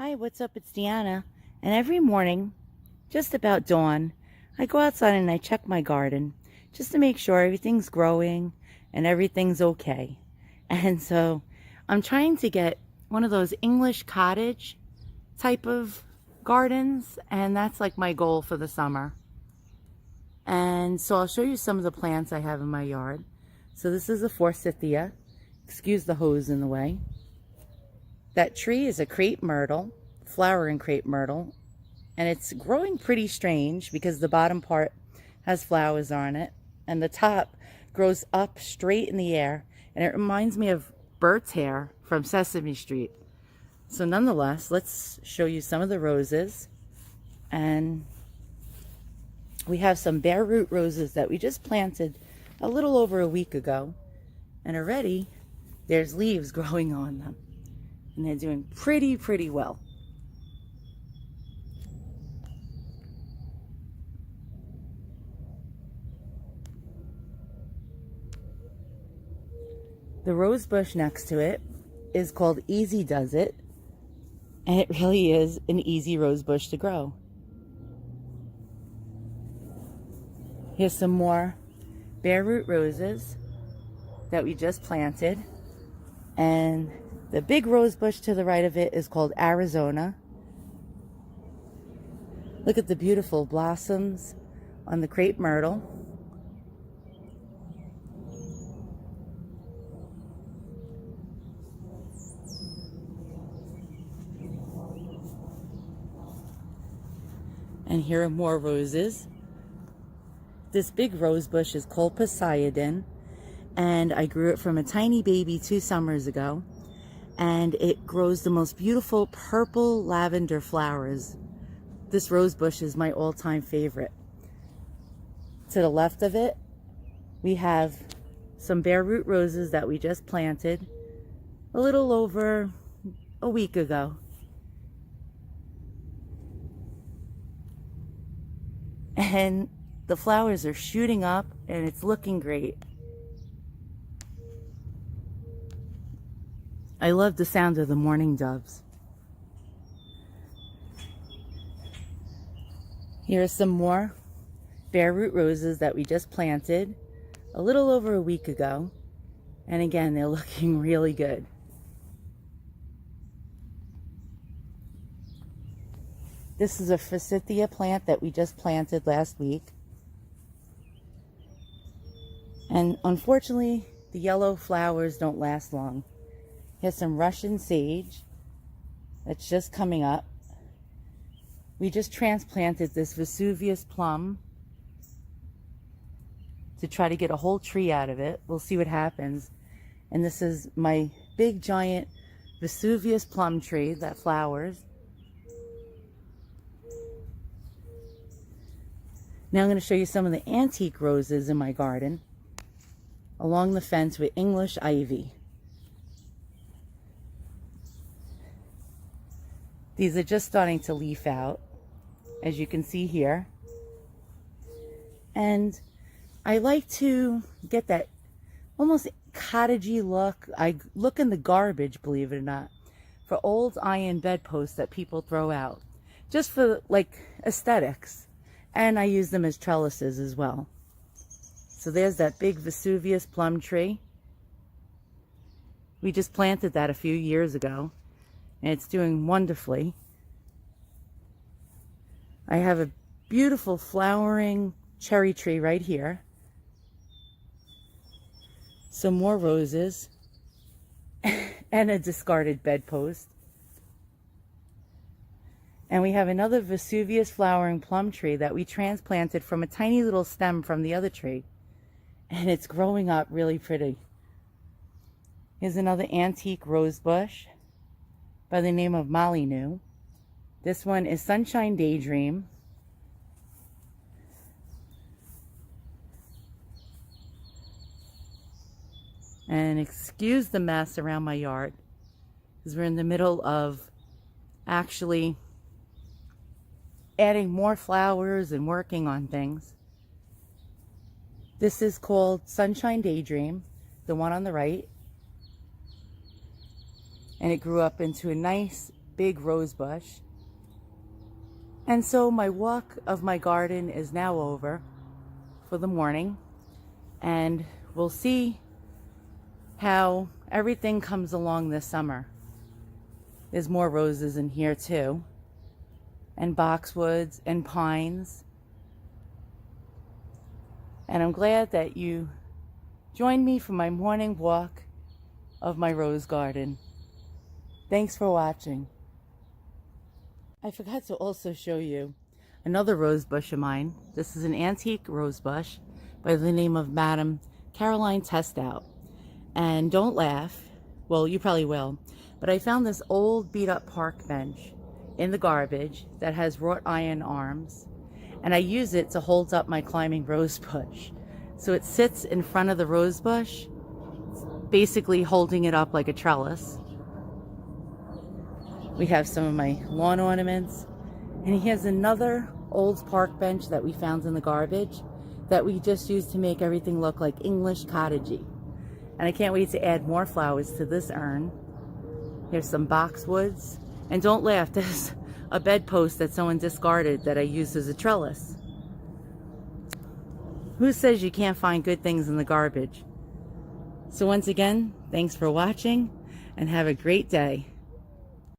Hi, what's up? It's Deanna. And every morning, just about dawn, I go outside and I check my garden just to make sure everything's growing and everything's okay. And so I'm trying to get one of those English cottage type of gardens, and that's like my goal for the summer. And so I'll show you some of the plants I have in my yard. So this is a forsythia. Excuse the hose in the way. That tree is a crepe myrtle, flowering crepe myrtle, and it's growing pretty strange because the bottom part has flowers on it and the top grows up straight in the air, and it reminds me of Bert's hair from Sesame Street. So nonetheless, let's show you some of the roses. And we have some bare root roses that we just planted a little over a week ago, and already there's leaves growing on them. And they're doing pretty well. The rose bush next to it is called Easy Does It, and it really is an easy rose bush to grow. Here's some more bare root roses that we just planted, and the big rose bush to the right of it is called Arizona. Look at the beautiful blossoms on the crepe myrtle. And here are more roses. This big rose bush is called Poseidon, and I grew it from a tiny baby 2 summers ago. And it grows the most beautiful purple lavender flowers. This rose bush is my all-time favorite. To the left of it, we have some bare root roses that we just planted a little over a week ago. And the flowers are shooting up and it's looking great. I love the sound of the mourning doves. Here are some more bare root roses that we just planted a little over a week ago. And again, they're looking really good. This is a forsythia plant that we just planted last week. And unfortunately, the yellow flowers don't last long. Here's some Russian sage that's just coming up. We just transplanted this Vesuvius plum to try to get a whole tree out of it. We'll see what happens. And this is my big giant Vesuvius plum tree that flowers. Now I'm going to show you some of the antique roses in my garden along the fence with English ivy. These are just starting to leaf out, as you can see here. And I like to get that almost cottagey look. I look in the garbage, believe it or not, for old iron bedposts that people throw out, just for like aesthetics. And I use them as trellises as well. So there's that big Vesuvius plum tree. We just planted that a few years ago, and it's doing wonderfully. I have a beautiful flowering cherry tree right here. Some more roses and a discarded bedpost. And we have another Vesuvius flowering plum tree that we transplanted from a tiny little stem from the other tree. And it's growing up really pretty. Here's another antique rose bush by the name of Molyneux. This one is Sunshine Daydream. And excuse the mess around my yard, because we're in the middle of actually adding more flowers and working on things. This is called Sunshine Daydream, the one on the right. And it grew up into a nice big rose bush. And so my walk of my garden is now over for the morning, and we'll see how everything comes along this summer. There's more roses in here too, and boxwoods and pines. And I'm glad that you joined me for my morning walk of my rose garden. Thanks for watching. I forgot to also show you another rose bush of mine. This is an antique rose bush by the name of Madame Caroline Testout. And don't laugh, well, you probably will, but I found this old beat up park bench in the garbage that has wrought iron arms, and I use it to hold up my climbing rose bush. So it sits in front of the rose bush, basically holding it up like a trellis. We have some of my lawn ornaments, and he has another old park bench that we found in the garbage that we just used to make everything look like English cottagey. And I can't wait to add more flowers to this urn. Here's some boxwoods. And don't laugh, there's a bedpost that someone discarded that I used as a trellis. Who says you can't find good things in the garbage? So once again, thanks for watching and have a great day.